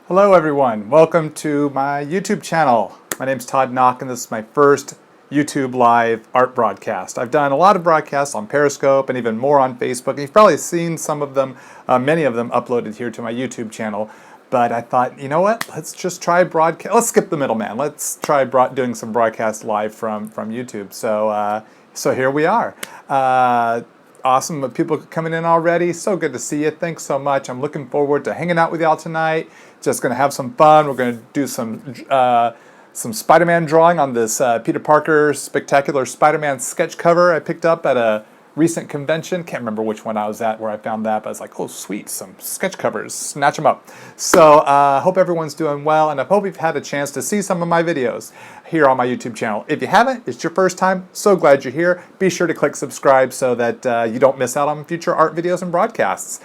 Hello everyone, welcome to my YouTube channel. My name's Todd Nauck and this is my first YouTube live art broadcast. I've done a lot of broadcasts on Periscope and even more on Facebook. You've probably seen some of them, many of them uploaded here to my YouTube channel. But I thought, you know what, let's just try broadcast. Let's skip the middleman. Let's try doing some broadcasts live from YouTube. So here we are. Awesome people coming in already. So good to see you. Thanks so much. I'm looking forward to hanging out with y'all tonight. Just going to have some fun. We're going to do some Spider-Man drawing on this Peter Parker Spectacular Spider-Man sketch cover I picked up at a recent convention. Can't remember which one I was at where I found that, but I was like, oh sweet, some sketch covers. Snatch them up. So hope everyone's doing well, and I hope you've had a chance to see some of my videos here on my YouTube channel. If you haven't, it's your first time, so glad you're here. Be sure to click subscribe so that you don't miss out on future art videos and broadcasts.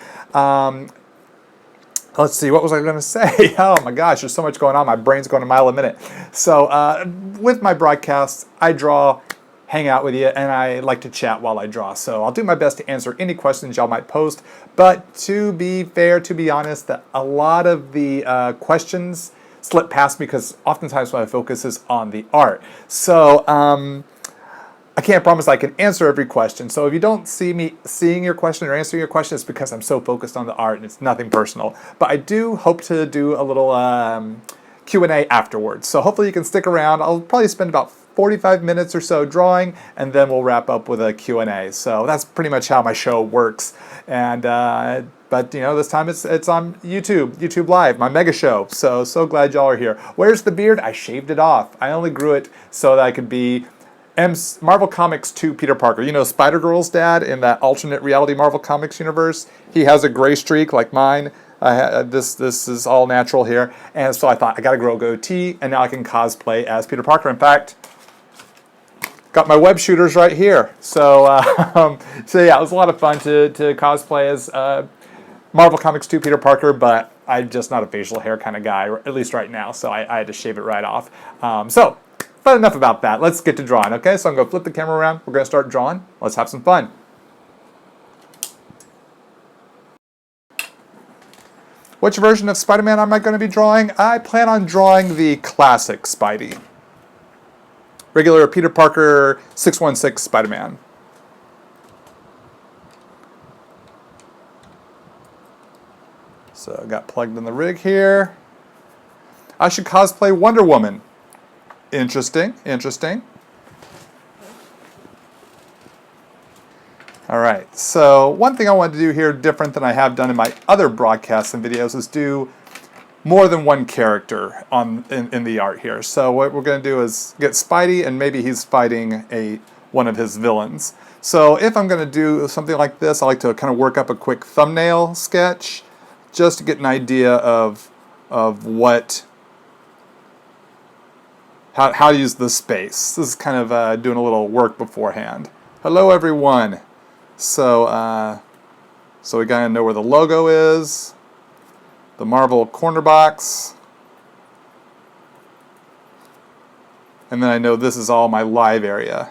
Let's see, what was I going to say? Oh my gosh, there's so much going on. My brain's going a mile a minute. So with my broadcasts, I draw, hang out with you, and I like to chat while I draw. So I'll do my best to answer any questions y'all might post. But to be fair, to be honest, a lot of the questions slip past me because oftentimes my focus is on the art. So I can't promise I can answer every question. So if you don't see me seeing your question or answering your question, it's because I'm so focused on the art and it's nothing personal. But I do hope to do a little Q&A afterwards. So hopefully you can stick around. I'll probably spend about 45 minutes or so drawing, and then we'll wrap up with a Q&A. So that's pretty much how my show works. And but you know, this time it's on YouTube Live, my mega show. So glad y'all are here. Where's the beard? I shaved it off. I only grew it so that I could be Marvel Comics 2 Peter Parker. You know, Spider-Girl's dad in that alternate reality Marvel Comics universe? He has a gray streak like mine. This is all natural here. And so I thought, I gotta grow a goatee, and now I can cosplay as Peter Parker. In fact, got my web shooters right here. So yeah, it was a lot of fun to cosplay as Marvel Comics 2 Peter Parker, but I'm just not a facial hair kind of guy, at least right now, so I had to shave it right off. But enough about that. Let's get to drawing, okay? So I'm going to flip the camera around. We're going to start drawing. Let's have some fun. Which version of Spider-Man am I going to be drawing? I plan on drawing the classic Spidey. Regular Peter Parker 616 Spider-Man. So I got plugged in the rig here. I should cosplay Wonder Woman. Interesting, interesting. All right, so one thing I wanted to do here different than I have done in my other broadcasts and videos is do more than one character in the art here. So what we're going to do is get Spidey, and maybe he's fighting one of his villains. So if I'm going to do something like this, I like to kind of work up a quick thumbnail sketch just to get an idea of what... How to use the space. This is kind of doing a little work beforehand. Hello everyone. So we gotta know where the logo is, the Marvel corner box, and then I know this is all my live area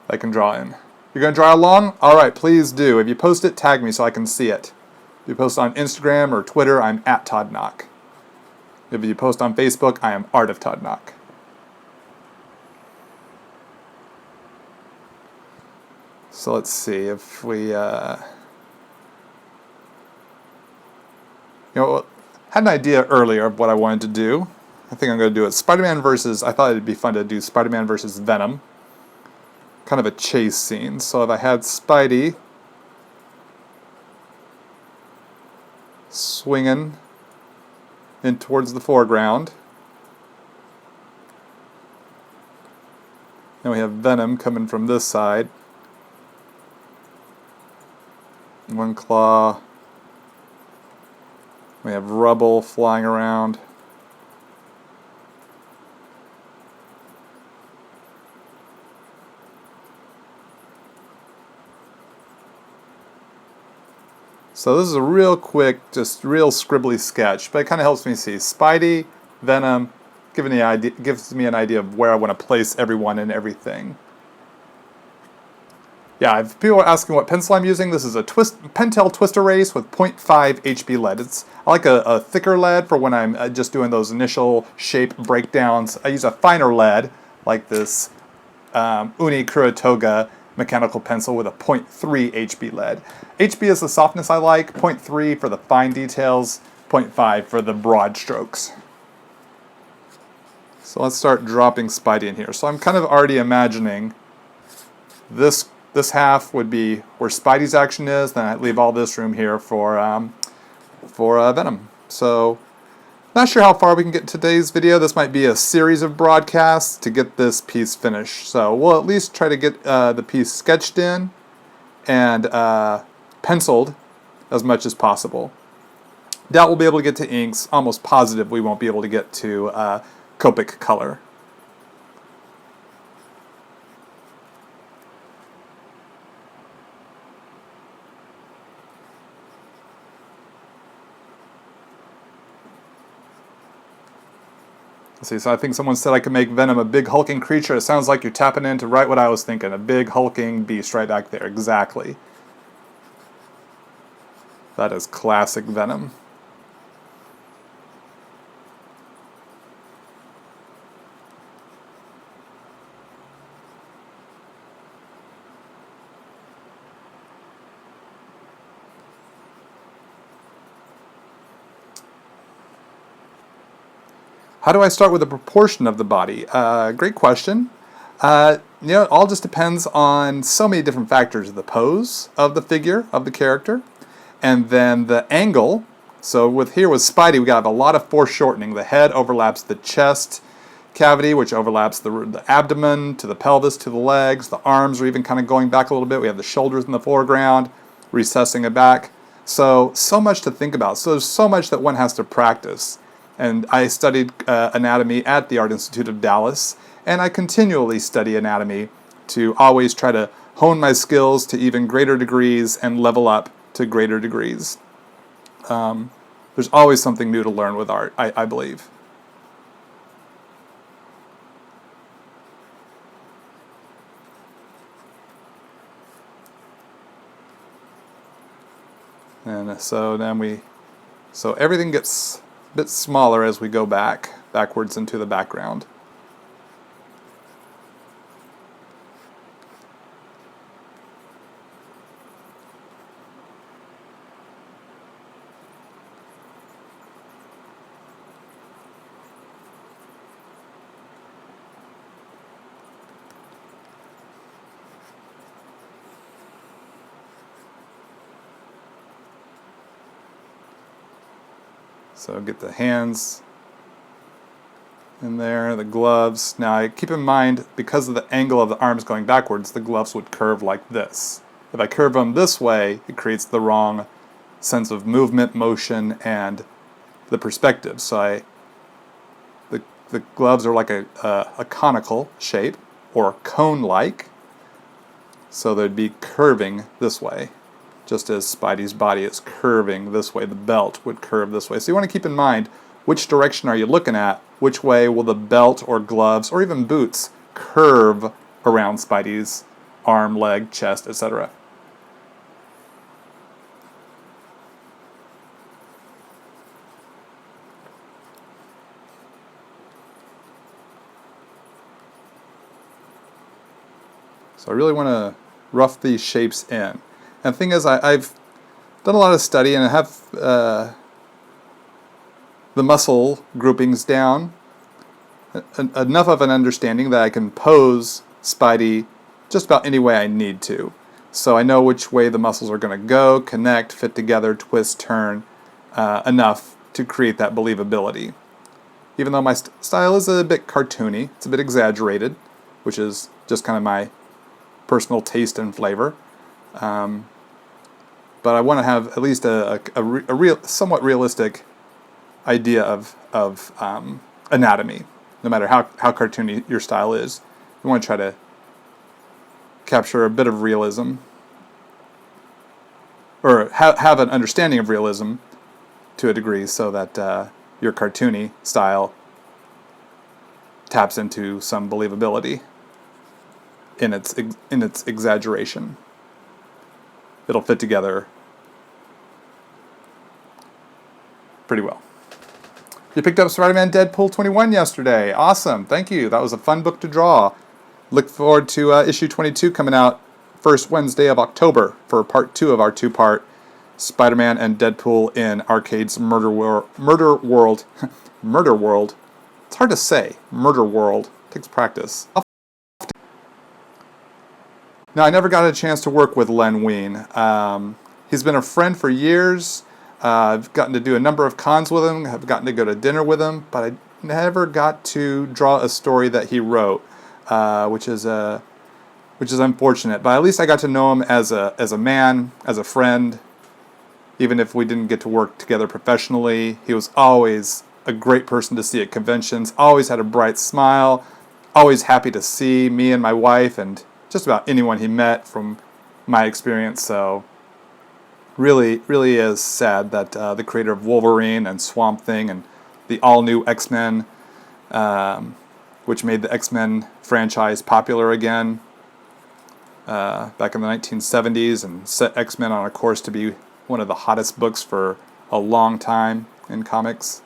I can draw in. You're gonna draw along? All right, please do. If you post it, tag me so I can see it. If you post on Instagram or Twitter, I'm at Todd Nauck. If you post on Facebook, I am Art of Todd Nauck. So let's see if we, had an idea earlier of what I wanted to do. I think I'm going to do it. Spider-Man versus, I thought it'd be fun to do Spider-Man versus Venom. Kind of a chase scene. So if I had Spidey swinging in towards the foreground. And we have Venom coming from this side. One claw. We have rubble flying around. So this is a real quick, just real scribbly sketch, but it kind of helps me see Spidey, Venom, gives me an idea of where I want to place everyone and everything. Yeah, if people are asking what pencil I'm using, this is a Pentel Twist Erase with 0.5 HB lead. I like a thicker lead for when I'm just doing those initial shape breakdowns. I use a finer lead, like this Uni Kuratoga mechanical pencil with a 0.3 HB lead. HB is the softness I like, 0.3 for the fine details, 0.5 for the broad strokes. So let's start dropping Spidey in here. So I'm kind of already imagining this half would be where Spidey's action is, then I leave all this room here for Venom. So not sure how far we can get in today's video. This might be a series of broadcasts to get this piece finished. So we'll at least try to get the piece sketched in and penciled as much as possible. Doubt we'll be able to get to inks. Almost positive we won't be able to get to Copic color. Let's see, so I think someone said I could make Venom a big hulking creature. It sounds like you're tapping into right what I was thinking. A big hulking beast right back there. Exactly. That is classic Venom. How do I start with the proportion of the body? Great question. It all just depends on so many different factors. The pose of the figure, of the character, and then the angle. So with Spidey, we got a lot of foreshortening. The head overlaps the chest cavity, which overlaps the abdomen to the pelvis to the legs. The arms are even kind of going back a little bit. We have the shoulders in the foreground, recessing it back. So much to think about. So there's so much that one has to practice. And I studied anatomy at the Art Institute of Dallas, and I continually study anatomy to always try to hone my skills to even greater degrees and level up to greater degrees. There's always something new to learn with art, I believe. And so everything gets bit smaller as we go backwards into the background. So get the hands in there, the gloves. Now keep in mind, because of the angle of the arms going backwards, the gloves would curve like this. If I curve them this way, it creates the wrong sense of movement, motion, and the perspective. So the gloves are like a conical shape, or cone-like. So they'd be curving this way, just as Spidey's body is curving this way. The belt would curve this way. So you want to keep in mind, which direction are you looking at? Which way will the belt or gloves or even boots curve around Spidey's arm, leg, chest, etc.? So I really want to rough these shapes in. And the thing is, I've done a lot of study and I have the muscle groupings down, enough of an understanding that I can pose Spidey just about any way I need to. So I know which way the muscles are going to go, connect, fit together, twist, turn, enough to create that believability. Even though my style is a bit cartoony, it's a bit exaggerated, which is just kind of my personal taste and flavor. But I want to have at least a real, somewhat realistic idea of anatomy, no matter how cartoony your style is. You want to try to capture a bit of realism, or have an understanding of realism to a degree, so that your cartoony style taps into some believability in its exaggeration. it'll fit together pretty well. You picked up Spider-Man Deadpool 21 yesterday. Awesome. Thank you. That was a fun book to draw. Look forward to issue 22 coming out first Wednesday of October for part 2 of our 2-part Spider-Man and Deadpool in Arcade's Murder World. Murder World. It's hard to say. Murder World. Takes practice. Now, I never got a chance to work with Len Wein. He's been a friend for years. I've gotten to do a number of cons with him. I've gotten to go to dinner with him, but I never got to draw a story that he wrote, which is unfortunate. But at least I got to know him as a man, as a friend. Even if we didn't get to work together professionally, he was always a great person to see at conventions. Always had a bright smile. Always happy to see me and my wife and just about anyone he met from my experience. So really, really is sad that the creator of Wolverine and Swamp Thing and the all-new X-Men, which made the X-Men franchise popular again back in the 1970s and set X-Men on a course to be one of the hottest books for a long time in comics.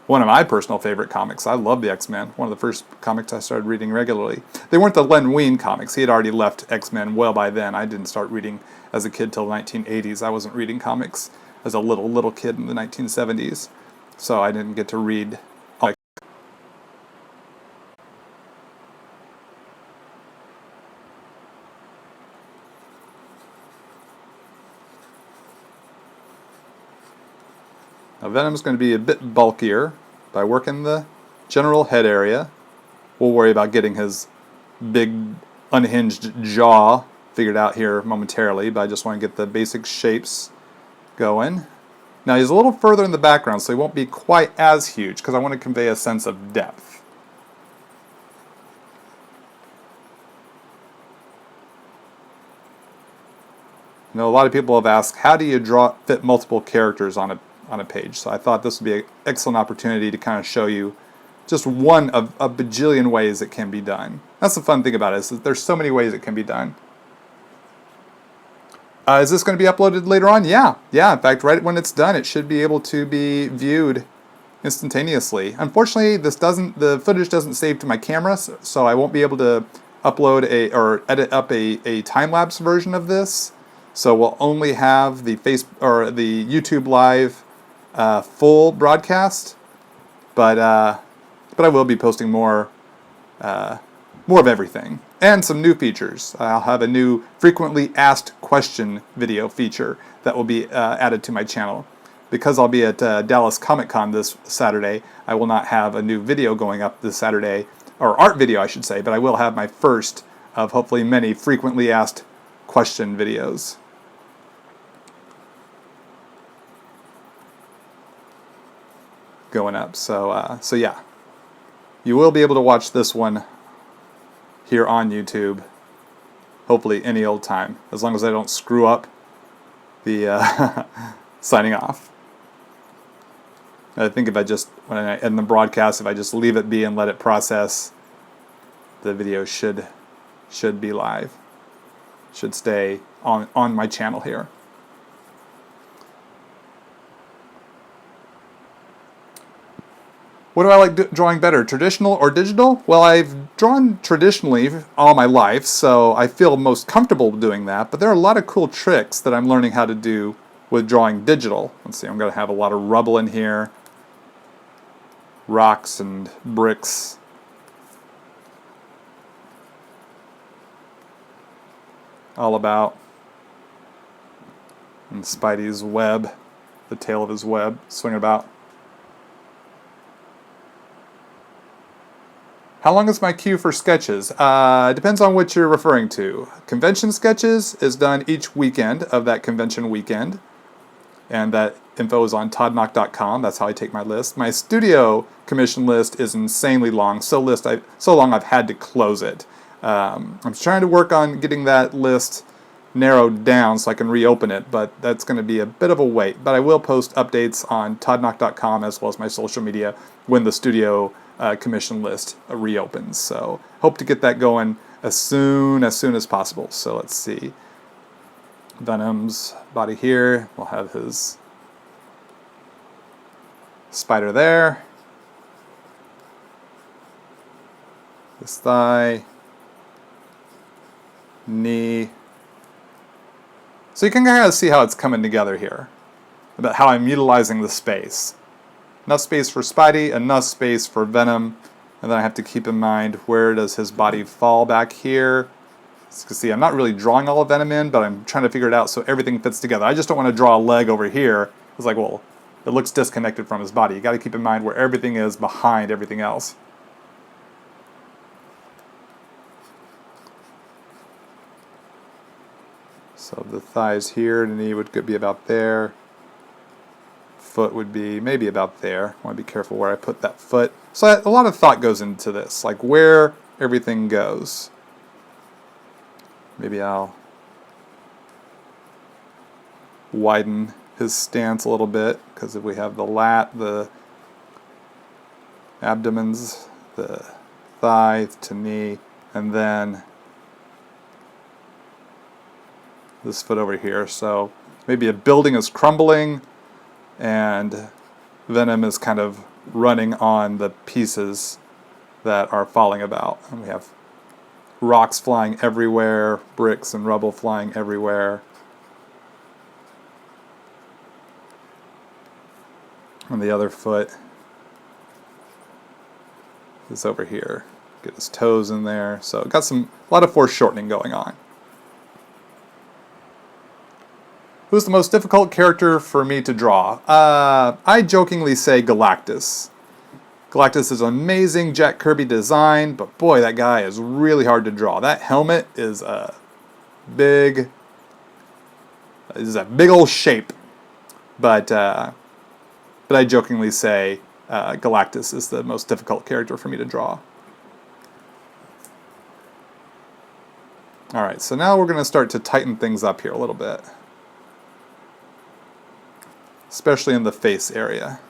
One of my personal favorite comics. I love the X-Men. One of the first comics I started reading regularly. They weren't the Len Wein comics. He had already left X-Men well by then. I didn't start reading as a kid till the 1980s. I wasn't reading comics as a little kid in the 1970s. So I didn't get to read all. Now Venom's going to be a bit bulkier. By working the general head area, we'll worry about getting his big unhinged jaw figured out here momentarily, but I just want to get the basic shapes going. Now he's a little further in the background, so he won't be quite as huge because I want to convey a sense of depth. You know, a lot of people have asked, how do you fit multiple characters on a page? So I thought this would be an excellent opportunity to kind of show you just one of a bajillion ways it can be done. That's the fun thing about it, is that there's so many ways it can be done. Is this going to be uploaded later on? Yeah. In fact, right when it's done, it should be able to be viewed instantaneously. Unfortunately, the footage doesn't save to my camera, so I won't be able to upload or edit up a time-lapse version of this. So we'll only have the the YouTube Live full broadcast, but I will be posting more of everything and some new features. I'll have a new frequently asked question video feature that will be added to my channel. Because I'll be at Dallas Comic Con this Saturday, I will not have a new video going up this Saturday, or art video I should say, but I will have my first of hopefully many frequently asked question videos. Going up. So yeah, you will be able to watch this one here on YouTube, hopefully any old time, as long as I don't screw up the signing off. I think if when I end the broadcast, if I just leave it be and let it process, the video should be live, should stay on my channel here. What do I like drawing better, traditional or digital? Well, I've drawn traditionally all my life, so I feel most comfortable doing that, but there are a lot of cool tricks that I'm learning how to do with drawing digital. Let's see, I'm going to have a lot of rubble in here, rocks and bricks. All about. And Spidey's web, the tail of his web, swinging about. How long is my queue for sketches? Depends on what you're referring to. Convention sketches is done each weekend of that convention weekend. And that info is on toddnauck.com. That's how I take my list. My studio commission list is insanely long. So long I've had to close it. I'm trying to work on getting that list narrowed down so I can reopen it, but that's going to be a bit of a wait. But I will post updates on toddnauck.com as well as my social media when the studio commission list reopens. So hope to get that going as soon as possible. So let's see. Venom's body here. We'll have his spider there. His thigh. Knee. So you can kind of see how it's coming together here. About how I'm utilizing the space. Enough space for Spidey, enough space for Venom. And then I have to keep in mind, where does his body fall back here? As you can see, I'm not really drawing all of Venom in, but I'm trying to figure it out so everything fits together. I just don't want to draw a leg over here. It's like, well, it looks disconnected from his body. You got to keep in mind where everything is behind everything else. So the thighs here, the knee would be about there. Foot would be maybe about there. I want to be careful where I put that foot. So a lot of thought goes into this, like where everything goes. Maybe I'll widen his stance a little bit, because if we have the lat, the abdomens, the thigh to knee, and then this foot over here. So maybe a building is crumbling and Venom is kind of running on the pieces that are falling about. And we have rocks flying everywhere, bricks and rubble flying everywhere. And the other foot is over here. Get his toes in there. So got a lot of foreshortening going on. Who's the most difficult character for me to draw? I jokingly say Galactus. Galactus is an amazing Jack Kirby design, but boy, that guy is really hard to draw. That helmet is a big old shape. But I jokingly say Galactus is the most difficult character for me to draw. Alright, so now we're going to start to tighten things up here a little bit. Especially in the face area.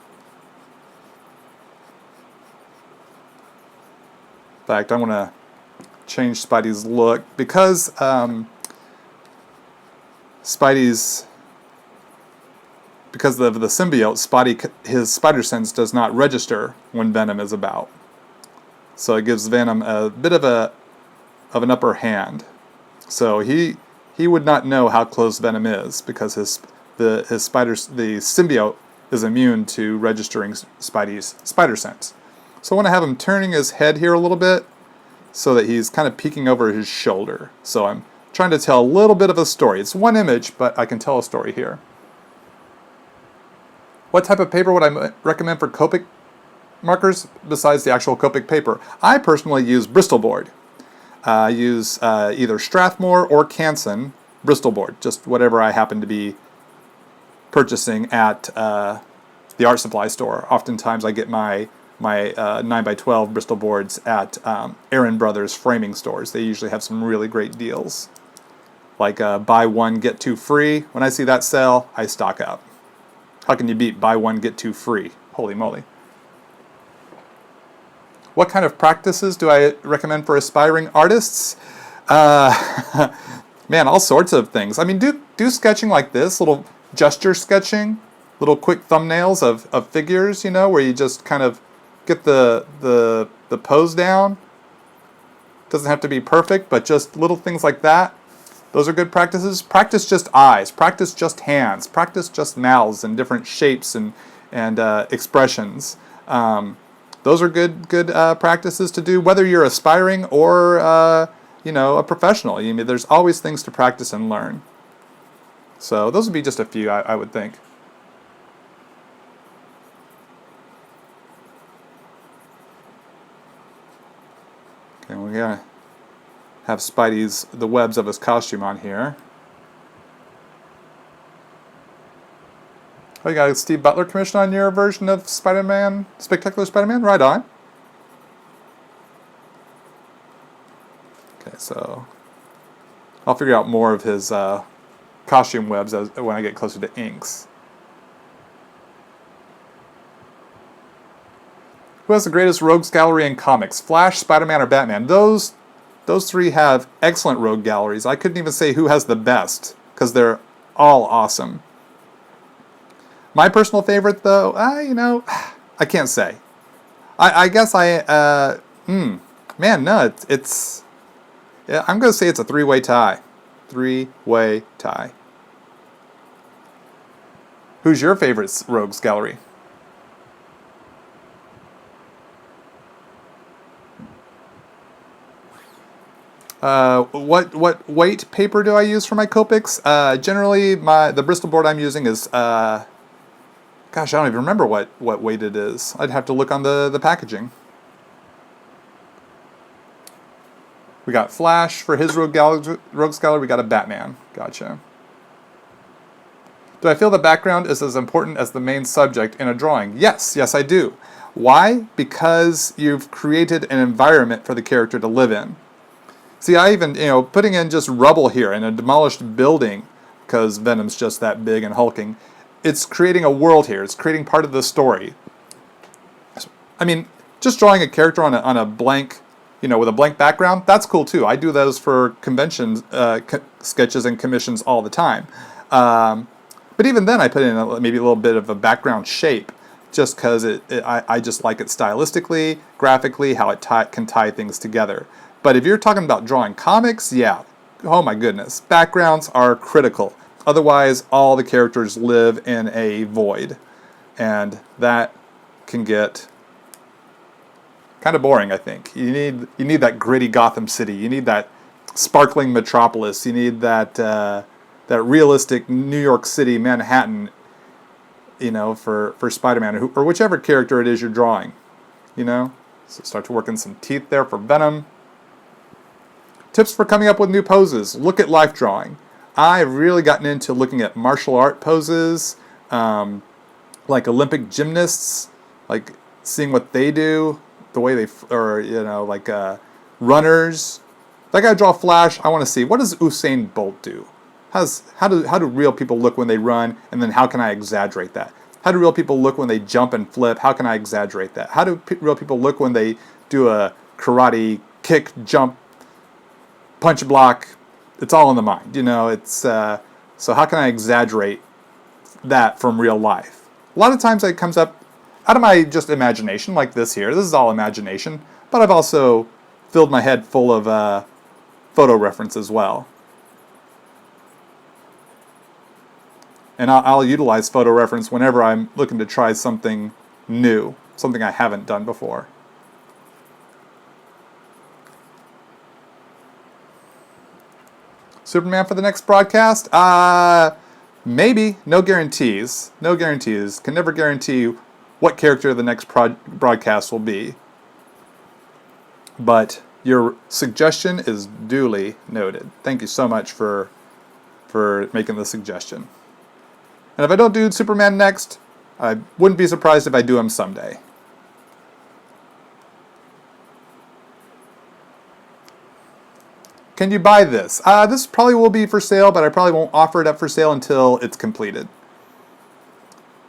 In fact, I want to change Spidey's look because because of the symbiote, his spider sense does not register when Venom is about. So it gives Venom a bit of an upper hand. So he would not know how close Venom is because the symbiote is immune to registering Spidey's spider sense. So I want to have him turning his head here a little bit so that he's kind of peeking over his shoulder. So I'm trying to tell a little bit of a story. It's one image, but I can tell a story here. What type of paper would I recommend for Copic markers besides the actual Copic paper? I personally use Bristol board. I use either Strathmore or Canson Bristol board, just whatever I happen to be purchasing at the art supply store. Oftentimes I get my 9x12 Bristol boards at Aaron Brothers framing stores. They usually have some really great deals. Like buy one, get two free. When I see that sale, I stock up. How can you beat buy one, get two free? Holy moly. What kind of practices do I recommend for aspiring artists? Man, all sorts of things. I mean, do sketching like this, little gesture sketching, little quick thumbnails of figures, you know, where you just kind of get the pose down. Doesn't have to be perfect, but just little things like that. Those are good practices. Practice just eyes. Practice just hands. Practice just mouths and different shapes and expressions. Those are good practices to do, whether you're aspiring or a professional. I mean, there's always things to practice and learn. So those would be just a few, I would think. Okay, we're gonna have the webs of his costume on here. Oh, you got a Steve Butler commission on your version of Spider-Man, Spectacular Spider-Man? Right on. Okay, so I'll figure out more of his costume webs when I get closer to inks. Who has the greatest rogues gallery in comics? Flash, Spider-Man, or Batman? Those three have excellent rogue galleries. I couldn't even say who has the best, because they're all awesome. My personal favorite, though, I can't say. I guess man, no, yeah, I'm going to say it's a three-way tie. Three-way tie. Who's your favorite Rogues Gallery? What weight paper do I use for my Copics? Generally, the Bristol board I'm using is gosh, I don't even remember what weight it is. I'd have to look on the packaging. We got Flash for his Rogues Gallery. We got a Batman. Gotcha. Do I feel the background is as important as the main subject in a drawing? Yes, I do. Why? Because you've created an environment for the character to live in. See, I even, putting in just rubble here in a demolished building, because Venom's just that big and hulking, it's creating a world here. It's creating part of the story. I mean, just drawing a character on a blank, with a blank background, that's cool too. I do those for conventions, sketches and commissions all the time. But even then, I put in maybe a little bit of a background shape, just because I just like it stylistically, graphically, how it can tie things together. But if you're talking about drawing comics, yeah, oh my goodness, backgrounds are critical. Otherwise, all the characters live in a void, and that can get kind of boring, I think. You need that gritty Gotham City. You need that sparkling metropolis. You need that realistic New York City, Manhattan, for Spider-Man or whichever character it is you're drawing, So start to work in some teeth there for Venom. Tips for coming up with new poses. Look at life drawing. I've really gotten into looking at martial art poses, like Olympic gymnasts, like seeing what they do, the way like runners. Like I draw Flash, I want to see, what does Usain Bolt do? How do real people look when they run, and then how can I exaggerate that? How do real people look when they jump and flip? How can I exaggerate that? How do real people look when they do a karate kick, jump, punch, block? It's all in the mind, so how can I exaggerate that from real life? A lot of times it comes up out of my just imagination, like this here. This is all imagination, but I've also filled my head full of photo reference as well. And I'll utilize photo reference whenever I'm looking to try something new, something I haven't done before. Superman for the next broadcast? Maybe. No guarantees. No guarantees. Can never guarantee what character the next broadcast will be. But your suggestion is duly noted. Thank you so much for making the suggestion. And if I don't do Superman next, I wouldn't be surprised if I do him someday. Can you buy this? This probably will be for sale, but I probably won't offer it up for sale until it's completed.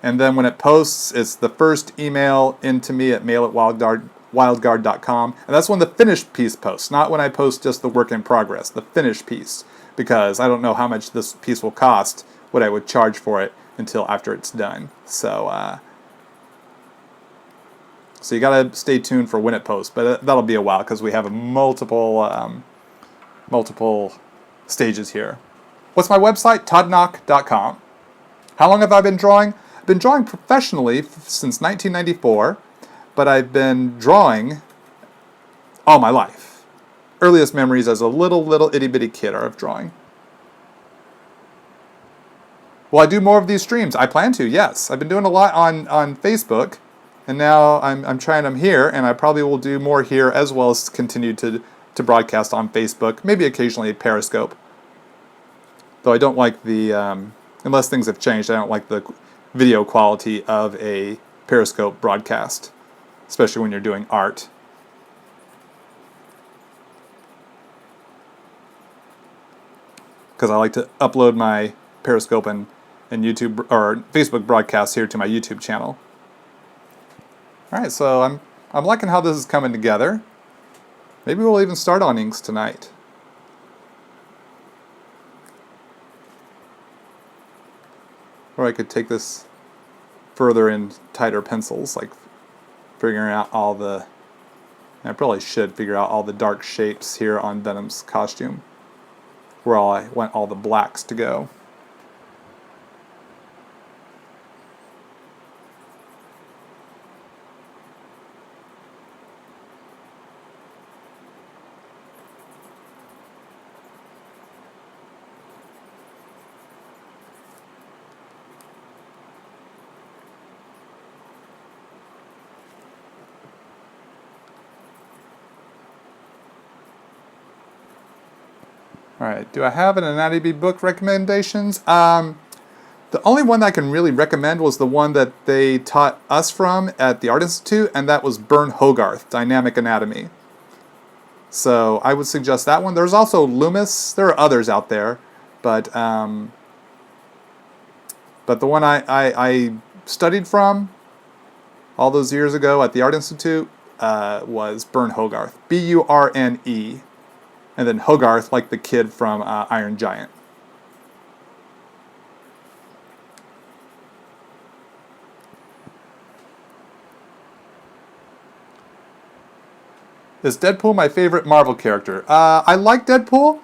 And then when it posts, it's the first email into me at mail@wildguard.com. And that's when the finished piece posts, not when I post just the work in progress, the finished piece. Because I don't know how much this piece will cost, what I would charge for it until after it's done. So you gotta stay tuned for when it posts, but that'll be a while because we have multiple stages here. What's my website? toddnauck.com. How long have I been drawing? I've been drawing professionally since 1994, but I've been drawing all my life. Earliest memories as a little itty bitty kid are of drawing. Will I do more of these streams? I plan to, yes. I've been doing a lot on Facebook, and now I'm trying them here, and I probably will do more here as well as continue to broadcast on Facebook, maybe occasionally Periscope. Though I don't like the, unless things have changed, I don't like the video quality of a Periscope broadcast, especially when you're doing art. Because I like to upload my Periscope and YouTube or Facebook broadcasts here to my YouTube channel. All right, so I'm liking how this is coming together. Maybe we'll even start on inks tonight. Or I could take this further in tighter pencils, like figuring out all the... I probably should figure out all the dark shapes here on Venom's costume, where I want all the blacks to go. Alright, do I have an anatomy book recommendations? The only one that I can really recommend was the one that they taught us from at the Art Institute, and that was Bern Hogarth, Dynamic Anatomy. So I would suggest that one. There's also Loomis. There are others out there, but the one I studied from all those years ago at the Art Institute was Bern Hogarth. B-U-R-N-E. And then Hogarth, like the kid from Iron Giant. Is Deadpool my favorite Marvel character? I like Deadpool.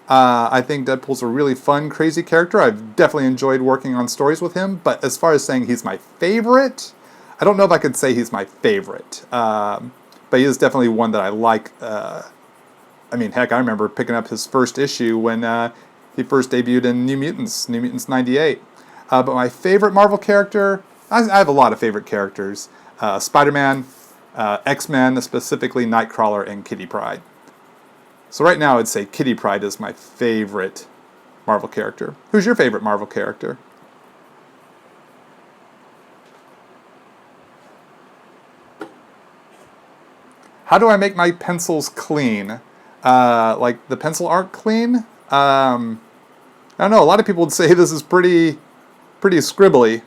I think Deadpool's a really fun, crazy character. I've definitely enjoyed working on stories with him. But as far as saying he's my favorite, I don't know if I could say he's my favorite. But he is definitely one that I like. I mean, heck, I remember picking up his first issue when he first debuted in New Mutants 98. But my favorite Marvel character, I have a lot of favorite characters. Spider-Man, X-Men, specifically Nightcrawler and Kitty Pryde. So right now I'd say Kitty Pryde is my favorite Marvel character. Who's your favorite Marvel character? How do I make my pencils clean? Like the pencil art clean? I don't know, a lot of people would say this is pretty scribbly.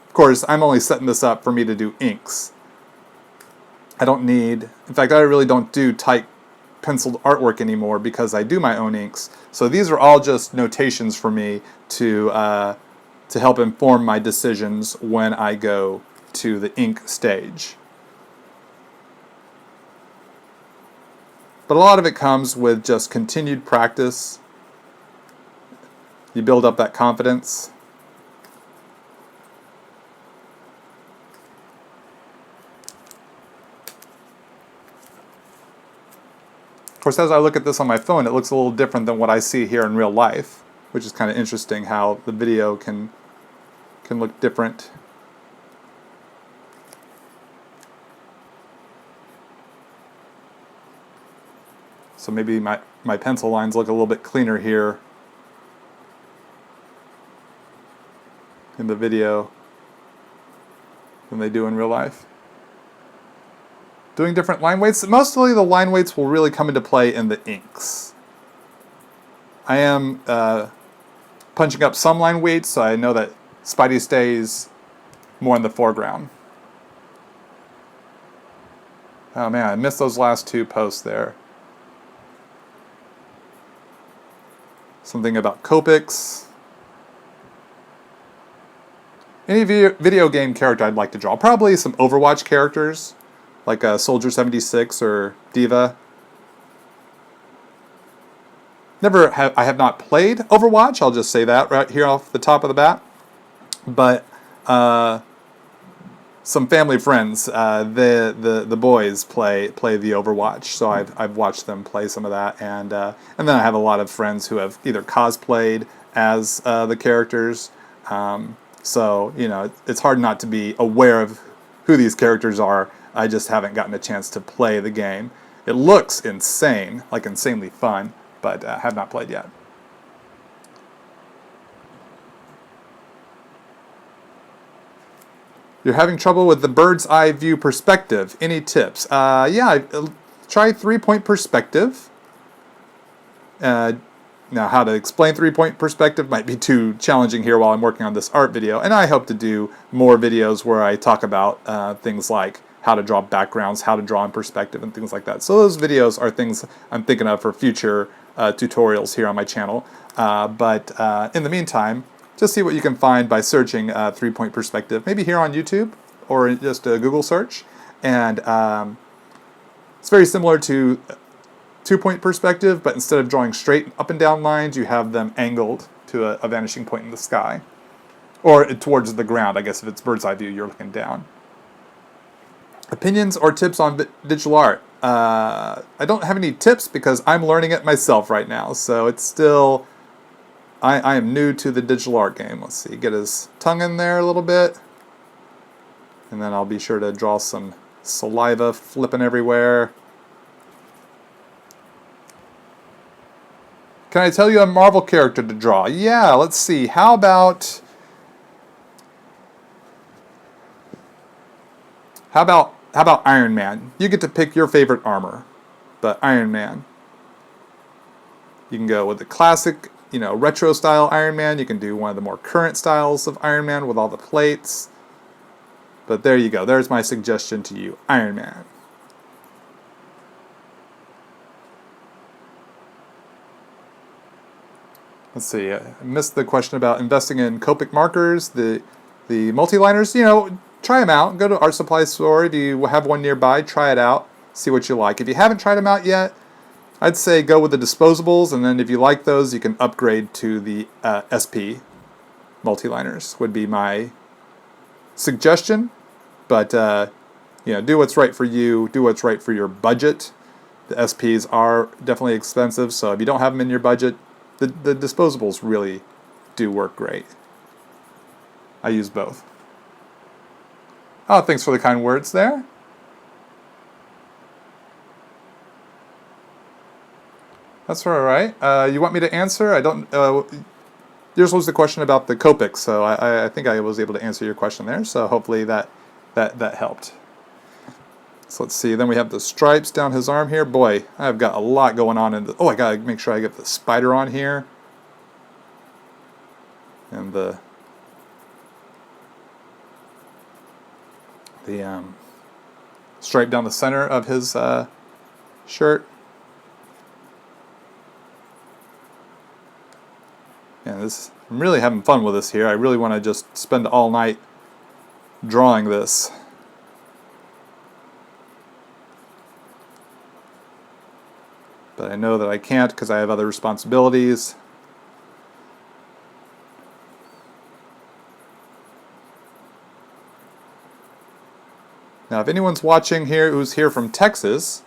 Of course, I'm only setting this up for me to do inks. I don't need, in fact, I really don't do tight penciled artwork anymore because I do my own inks. So these are all just notations for me to help inform my decisions when I go to the ink stage. But a lot of it comes with just continued practice. You build up that confidence. Of course, as I look at this on my phone, it looks a little different than what I see here in real life, which is kind of interesting how the video can look different. So maybe my pencil lines look a little bit cleaner here in the video than they do in real life. Doing different line weights. Mostly the line weights will really come into play in the inks. I am punching up some line weights, so I know that Spidey stays more in the foreground. Oh man, I missed those last two posts there. Something about Copics. Any video game character I'd like to draw. Probably some Overwatch characters, like Soldier 76 or Diva. I have not played Overwatch, I'll just say that right here off the top of the bat. But some family friends, the boys play the Overwatch, so I've watched them play some of that, and then I have a lot of friends who have either cosplayed as the characters. So you know, it's hard not to be aware of who these characters are. I just haven't gotten a chance to play the game. It looks insane, like insanely fun, but have not played yet. You're having trouble with the bird's eye view perspective. Any tips? Yeah, try 3-point perspective. Now, how to explain 3-point perspective might be too challenging here while I'm working on this art video, and I hope to do more videos where I talk about things like how to draw backgrounds, how to draw in perspective, and things like that. So those videos are things I'm thinking of for future tutorials here on my channel. But in the meantime, just see what you can find by searching 3-point perspective, maybe here on YouTube or just a Google search. And it's very similar to 2-point perspective, but instead of drawing straight up and down lines, you have them angled to a vanishing point in the sky. Or towards the ground, I guess if it's bird's eye view, you're looking down. Opinions or tips on digital art? I don't have any tips because I'm learning it myself right now. So it's still, I am new to the digital art game. Let's see, get his tongue in there a little bit. And then I'll be sure to draw some saliva flipping everywhere. Can I tell you a Marvel character to draw? Yeah, let's see. How about Iron Man? You get to pick your favorite armor, but Iron Man. You can go with the classic, retro style Iron Man. You can do one of the more current styles of Iron Man with all the plates. But there you go. There's my suggestion to you, Iron Man. Let's see. I missed the question about investing in Copic markers, the multi-liners. Try them out. Go to art supply store. If you have one nearby, try it out. See what you like. If you haven't tried them out yet, I'd say go with the disposables, and then if you like those, you can upgrade to the SP multi-liners. Would be my suggestion. But do what's right for you. Do what's right for your budget. The SPs are definitely expensive, so if you don't have them in your budget, the disposables really do work great. I use both. Oh, thanks for the kind words there. That's all right. You want me to answer? I don't. Yours was the question about the Copic, so I think I was able to answer your question there. So hopefully that helped. So let's see. Then we have the stripes down his arm here. Boy, I've got a lot going on in the. Oh, I gotta make sure I get the spider on here, and the stripe down the center of his shirt. Yeah, I'm really having fun with this here. I really want to just spend all night drawing this. But I know that I can't because I have other responsibilities. Now, if anyone's watching here who's here from Texas,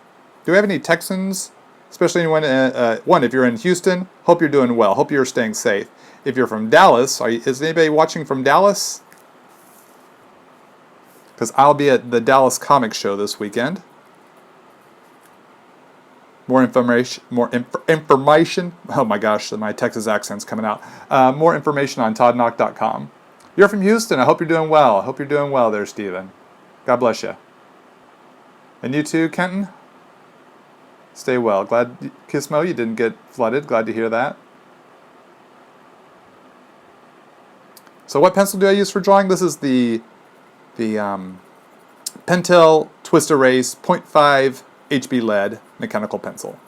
do we have any Texans? Especially anyone, if you're in Houston, hope you're doing well. Hope you're staying safe. If you're from Dallas, is anybody watching from Dallas? Because I'll be at the Dallas Comic Show this weekend. More information. Oh my gosh, my Texas accent's coming out. More information on toddnauck.com. You're from Houston. I hope you're doing well. I hope you're doing well there, Stephen. God bless you. And you too, Kenton. Stay well. Glad, Kismo, you didn't get flooded. Glad to hear that. So what pencil do I use for drawing? This is the Pentel Twist Erase 0.5 HB lead mechanical pencil.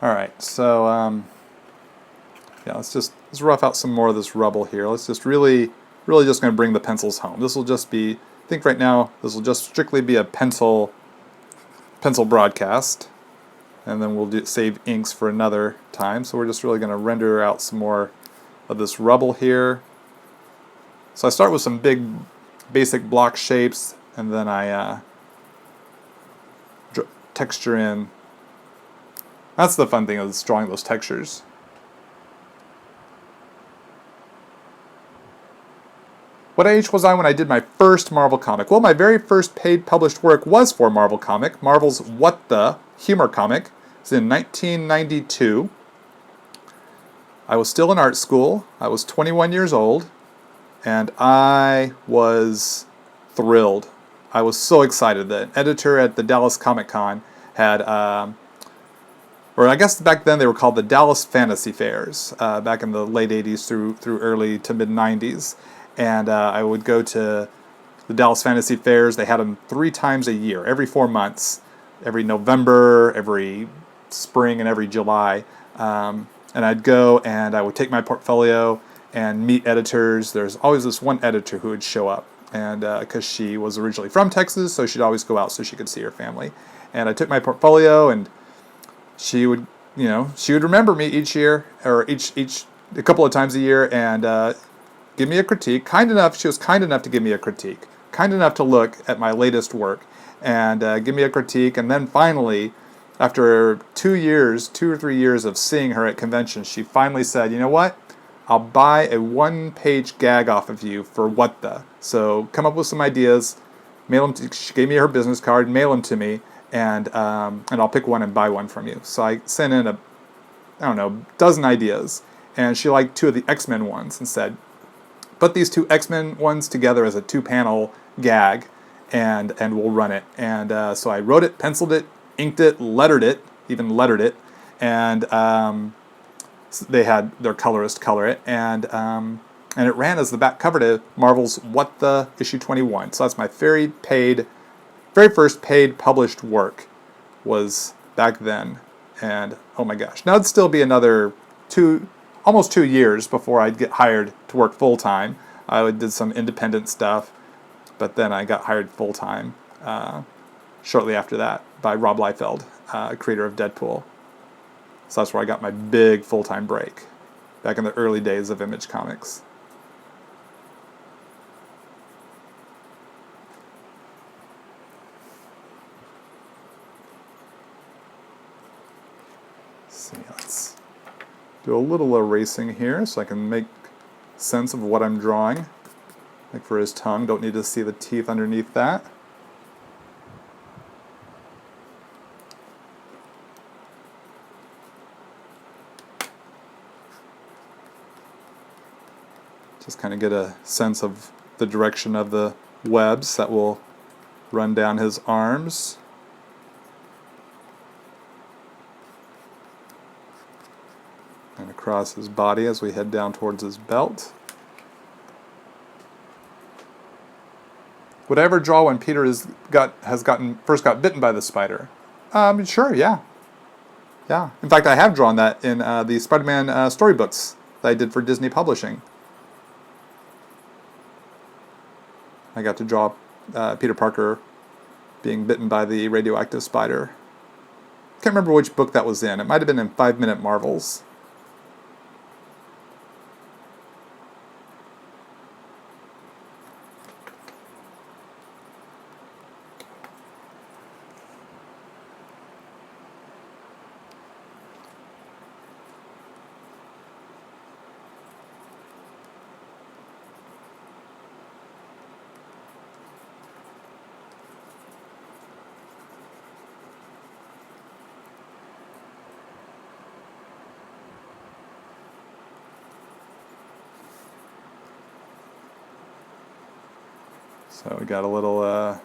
All right, so let's rough out some more of this rubble here. Let's just really just going to bring the pencils home. This will just be, I think right now, this will just strictly be a pencil broadcast, and then we'll save inks for another time. So we're just really going to render out some more of this rubble here. So I start with some big basic block shapes, and then I texture in. That's the fun thing is drawing those textures. What age was I when I did my first Marvel comic? Well, my very first paid published work was for Marvel comic. Marvel's What the humor comic. It's in 1992. I was still in art school. I was 21 years old, and I was thrilled. I was so excited that an editor at the Dallas Comic Con had or I guess back then they were called the Dallas Fantasy Fairs, back in the late 80s through early to mid 90s. And I would go to the Dallas Fantasy Fairs. They had them 3 times a year, every 4 months, every November, every spring, and every July. And I'd go and I would take my portfolio and meet editors. There's always this one editor who would show up, and because she was originally from Texas, so she'd always go out so she could see her family. And I took my portfolio, and she would, she would remember me each year, or each a couple of times a year, and give me a critique. She was kind enough to give me a critique, kind enough to look at my latest work and give me a critique. And then finally, after 2 or 3 years of seeing her at conventions, she finally said, "You know what? I'll buy a 1-page gag off of you for what the. So come up with some ideas, mail them." She gave me her business card, mail them to me, and I'll pick one and buy one from you. So I sent in a dozen ideas, and she liked 2 of the X-Men ones and said, "Put these 2 X-Men ones together as a 2-panel gag, and we'll run it." And so I wrote it, penciled it, inked it, lettered it, and they had their colorist color it, and it ran as the back cover to Marvel's What the issue 21. So that's my very first paid published work was back then. And oh my gosh, now it'd still be another almost 2 years before I'd get hired to work full time. I did some independent stuff, but then I got hired full time shortly after that by Rob Liefeld, creator of Deadpool. So that's where I got my big full-time break, back in the early days of Image Comics. Let's do a little erasing here so I can make sense of what I'm drawing. Like for his tongue, don't need to see the teeth underneath that. Just kind of get a sense of the direction of the webs that will run down his arms. And across his body as we head down towards his belt. Would I ever draw when Peter first got bitten by the spider? Sure, yeah. Yeah. In fact, I have drawn that in the Spider-Man storybooks that I did for Disney Publishing. I got to draw Peter Parker being bitten by the radioactive spider. Can't remember which book that was in. It might have been in 5 Minute Marvels. So we got a little,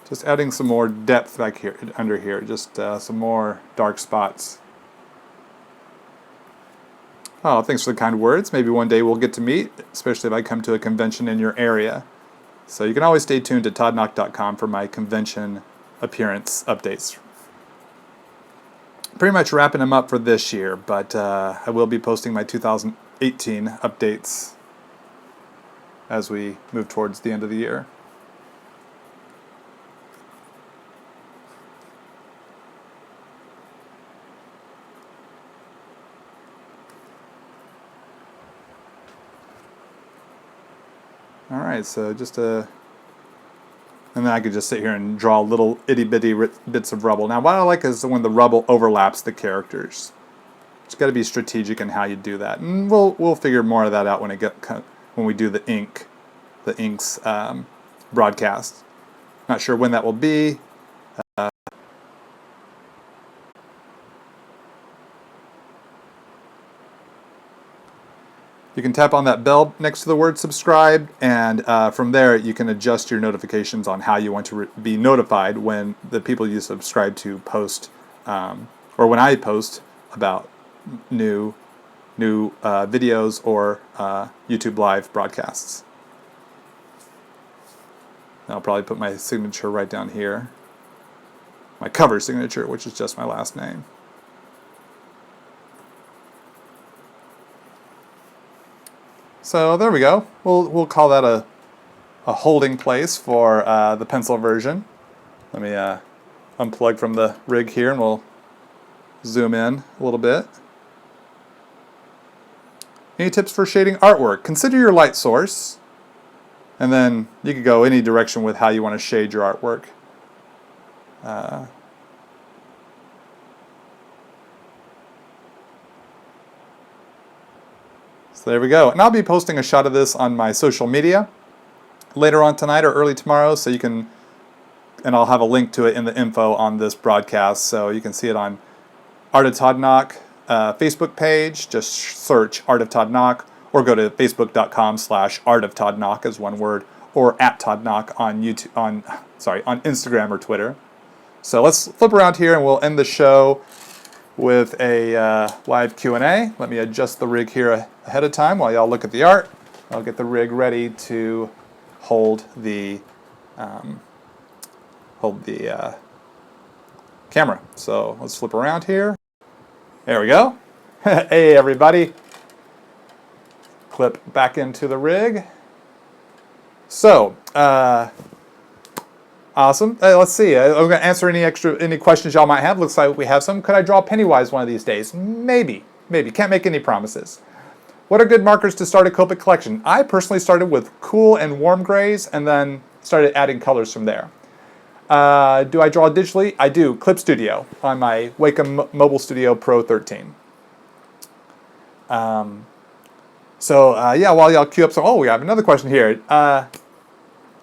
just adding some more depth back here, under here, just some more dark spots. Oh, thanks for the kind words. Maybe one day we'll get to meet, especially if I come to a convention in your area. So you can always stay tuned to toddnauck.com for my convention appearance updates. Pretty much wrapping them up for this year, but I will be posting my 2018 updates as we move towards the end of the year. All right, so just and then I could just sit here and draw little itty-bitty bits of rubble. Now, what I like is when the rubble overlaps the characters. It's got to be strategic in how you do that, and we'll figure more of that out when we do the inks broadcast. Not sure when that will be. You can tap on that bell next to the word subscribe, and from there you can adjust your notifications on how you want to be notified when the people you subscribe to post or when I post about new videos or YouTube live broadcasts. I'll probably put my signature right down here. My cover signature, which is just my last name. So there we go. We'll call that a holding place for the pencil version. Let me unplug from the rig here and we'll zoom in a little bit. Any tips for shading artwork? Consider your light source, and then you could go any direction with how you want to shade your artwork. So there we go. And I'll be posting a shot of this on my social media later on tonight or early tomorrow, so you can, and I'll have a link to it in the info on this broadcast, so you can see it on Art of Todd Nauck Facebook page. Just search Art of Todd Nauck, or go to facebook.com/Art of Todd Nauck as one word, or at Todd Nauck on YouTube, on Instagram or Twitter. So let's flip around here and we'll end the show with a live Q&A. Let me adjust the rig here ahead of time while y'all look at the art. I'll get the rig ready to hold the camera. So let's flip around here. There we go. Hey everybody. Clip back into the rig. So, awesome. Let's see. I'm going to answer any questions y'all might have. Looks like we have some. Could I draw Pennywise one of these days? Maybe. Can't make any promises. What are good markers to start a Copic collection? I personally started with cool and warm grays and then started adding colors from there. Do I draw digitally? I do. Clip Studio on my Wacom Mobile Studio Pro 13. Yeah, while y'all queue up some... Oh, we have another question here.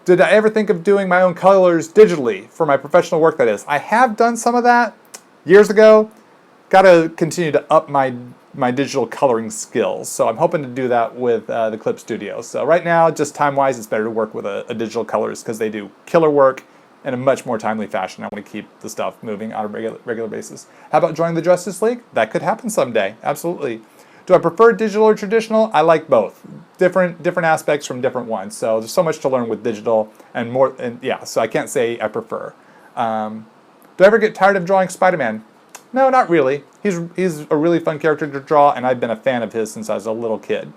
Did I ever think of doing my own colors digitally for my professional work, that is? I have done some of that years ago. Got to continue to up my digital coloring skills. So I'm hoping to do that with the Clip Studio. So right now, just time-wise, it's better to work with a digital colorist because they do killer work in a much more timely fashion. I want to keep the stuff moving on a regular basis. How about joining the Justice League? That could happen someday. Absolutely. Do I prefer digital or traditional? I like both. Different aspects from different ones. So there's so much to learn with digital and more. And yeah, so I can't say I prefer. Do I ever get tired of drawing Spider-Man? No, not really. He's a really fun character to draw, and I've been a fan of his since I was a little kid.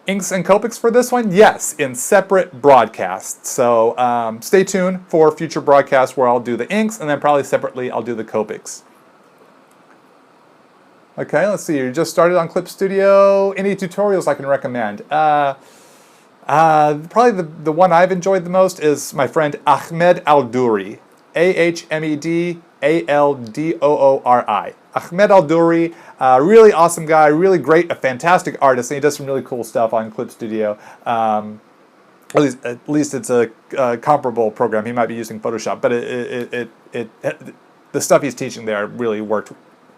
Inks and Copics for this one? Yes, in separate broadcasts. So stay tuned for future broadcasts where I'll do the inks, and then probably separately I'll do the Copics. Okay, let's see. You just started on Clip Studio. Any tutorials I can recommend? Probably the one I've enjoyed the most is my friend Ahmed Al-Douri. Ahmed Aldoori. Ahmed Al-Douri, really awesome guy, really great, a fantastic artist, and he does some really cool stuff on Clip Studio. At least it's a comparable program. He might be using Photoshop, but the stuff he's teaching there really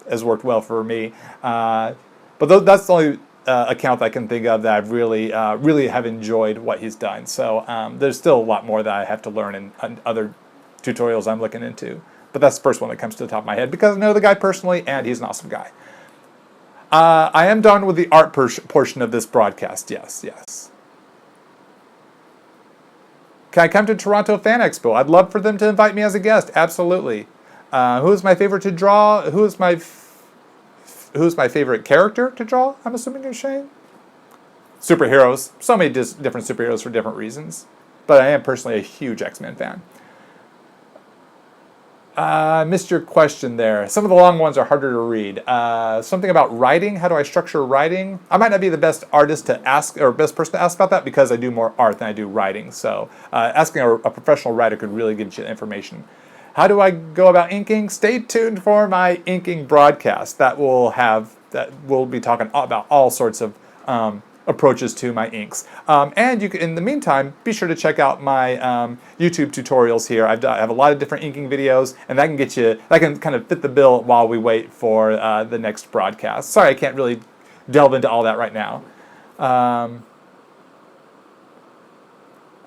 has worked well for me. But that's the only account I can think of that I've really have enjoyed what he's done. So there's still a lot more that I have to learn in other tutorials I'm looking into. But that's the first one that comes to the top of my head because I know the guy personally and he's an awesome guy. I am done with the art portion of this broadcast. Yes. Can I come to Toronto Fan Expo? I'd love for them to invite me as a guest. Absolutely. Who is my favorite to draw? Who's my favorite character to draw? I'm assuming you're saying. Superheroes. So many different superheroes for different reasons. But I am personally a huge X-Men fan. I missed your question there. Some of the long ones are harder to read. Something about writing. How do I structure writing? I might not be the best artist to ask, or best person to ask about that because I do more art than I do writing. So asking a professional writer could really give you information. How do I go about inking? Stay tuned for my inking broadcast. That will be talking about all sorts of approaches to my inks. And you can, in the meantime, be sure to check out my YouTube tutorials here. I have a lot of different inking videos, and that can kind of fit the bill while we wait for the next broadcast. Sorry, I can't really delve into all that right now.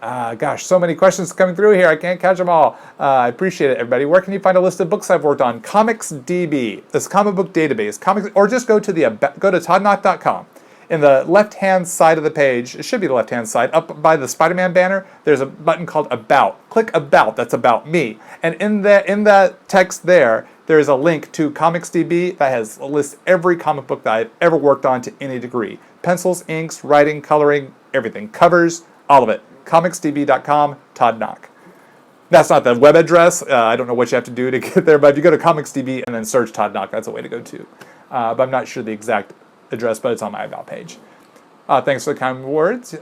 Gosh, so many questions coming through here. I can't catch them all. I appreciate it, everybody. Where can you find a list of books I've worked on? ComicsDB, this comic book database. Or just go to toddnauck.com. In the left-hand side of the page, it should be the left-hand side, up by the Spider-Man banner, there's a button called About. Click About, that's about me. And in that text there's a link to ComicsDB that lists every comic book that I've ever worked on to any degree. Pencils, inks, writing, coloring, everything. Covers, all of it. ComicsDB.com, Todd Nauck. That's not the web address. I don't know what you have to do to get there, but if you go to ComicsDB and then search Todd Nauck, that's a way to go too. But I'm not sure the exact address, but it's on my About page. Thanks for the kind words.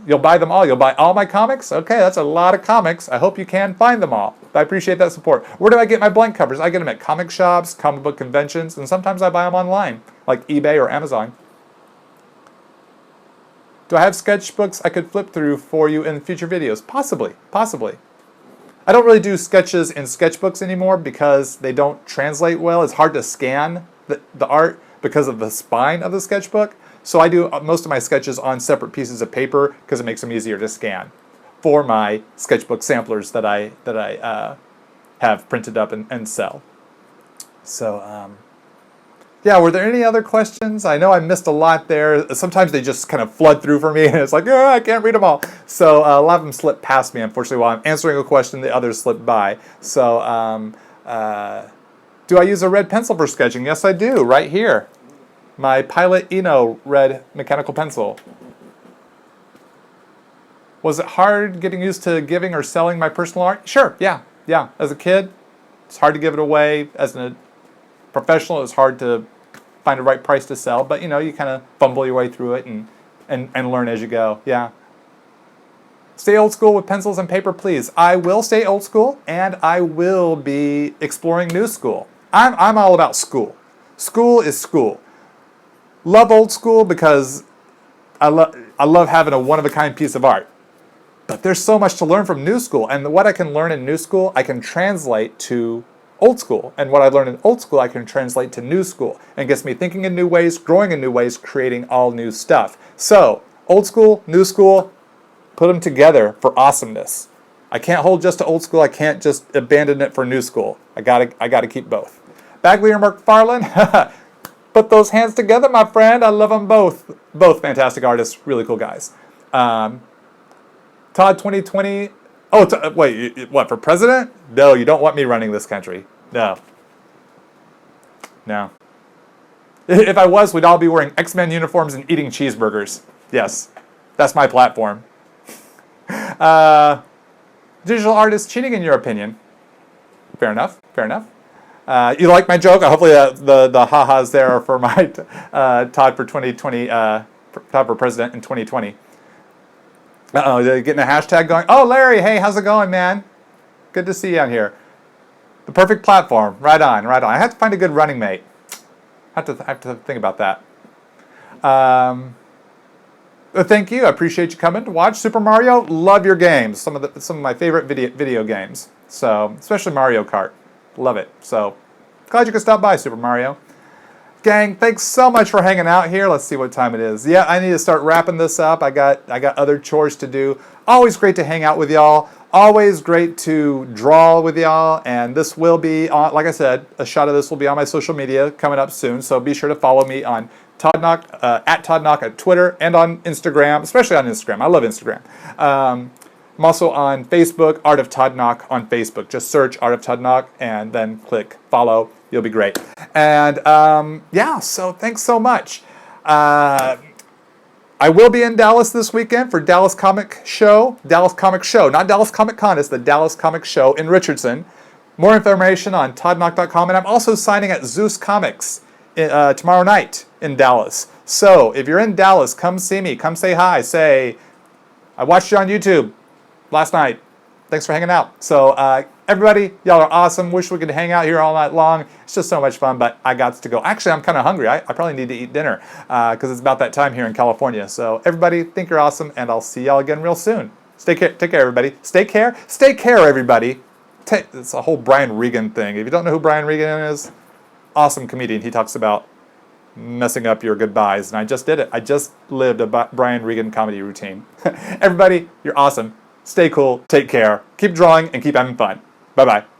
You'll buy them all. You'll buy all my comics? Okay, that's a lot of comics. I hope you can find them all. I appreciate that support. Where do I get my blank covers? I get them at comic shops, comic book conventions, and sometimes I buy them online, like eBay or Amazon. Do I have sketchbooks I could flip through for you in future videos? Possibly, possibly. I don't really do sketches in sketchbooks anymore because they don't translate well. It's hard to scan the art because of the spine of the sketchbook. So I do most of my sketches on separate pieces of paper because it makes them easier to scan for my sketchbook samplers that I have printed up and sell. So yeah, were there any other questions? I know I missed a lot there. Sometimes they just kind of flood through for me and it's like, oh, I can't read them all. So a lot of them slip past me, unfortunately, while I'm answering a question, the others slip by. So do I use a red pencil for sketching? Yes, I do, right here. My Pilot Eno red mechanical pencil. Was it hard getting used to giving or selling my personal art? Sure, yeah. As a kid, it's hard to give it away. As a professional, it's hard to find the right price to sell. But, you kind of fumble your way through it and learn as you go. Yeah. Stay old school with pencils and paper, please. I will stay old school, and I will be exploring new school. I'm all about school. School is school. Love old school because I love having a one-of-a-kind piece of art. But there's so much to learn from new school, and what I can learn in new school, I can translate to old school. And what I learned in old school, I can translate to new school. And it gets me thinking in new ways, growing in new ways, creating all new stuff. So, old school, new school, put them together for awesomeness. I can't hold just to old school. I can't just abandon it for new school. I gotta keep both. Bagley or McFarlane? Put those hands together, my friend. I love them both. Both fantastic artists, really cool guys. Todd 2020. Oh, wait, what, for president? No, you don't want me running this country. No. If I was, we'd all be wearing X-Men uniforms and eating cheeseburgers. Yes, that's my platform. Digital artist cheating, in your opinion? Fair enough. You like my joke? Hopefully the ha-has there are for my Todd for 2020, Todd for president in 2020. Uh-oh, they're getting a hashtag going. Oh, Larry, hey, how's it going, man? Good to see you on here. The perfect platform. Right on. I have to find a good running mate. I have to think about that. Thank you. I appreciate you coming to watch Super Mario. Love your games. Some of my favorite video games. So, especially Mario Kart. Love it. So, glad you could stop by, Super Mario. Gang, thanks so much for hanging out here. Let's see what time it is. Yeah, I need to start wrapping this up. I got other chores to do. Always great to hang out with y'all. Always great to draw with y'all. And this will be on, like I said, a shot of this will be on my social media coming up soon. So be sure to follow me on Todd Nauck, at Todd Nauck at Twitter and on Instagram, especially on Instagram. I love Instagram. I'm also on Facebook, Art of Todd Nauck on Facebook. Just search Art of Todd Nauck and then click follow. You'll be great. And yeah, so thanks so much. I will be in Dallas this weekend for Dallas Comic Show, not Dallas Comic Con, it's the Dallas Comic Show in Richardson. More information on toddnauck.com, and I'm also signing at Zeus Comics tomorrow night in Dallas. So if you're in Dallas, come see me, come say hi, say, I watched you on YouTube last night. Thanks for hanging out. So everybody, y'all are awesome. Wish we could hang out here all night long. It's just so much fun, but I got to go. Actually, I'm kind of hungry. I probably need to eat dinner because it's about that time here in California. So everybody, think you're awesome, and I'll see y'all again real soon. Take care, everybody. Stay care, everybody. It's a whole Brian Regan thing. If you don't know who Brian Regan is, awesome comedian. He talks about messing up your goodbyes, and I just did it. I just lived a Brian Regan comedy routine. Everybody, you're awesome. stay cool, take care, keep drawing, and keep having fun. Bye-bye.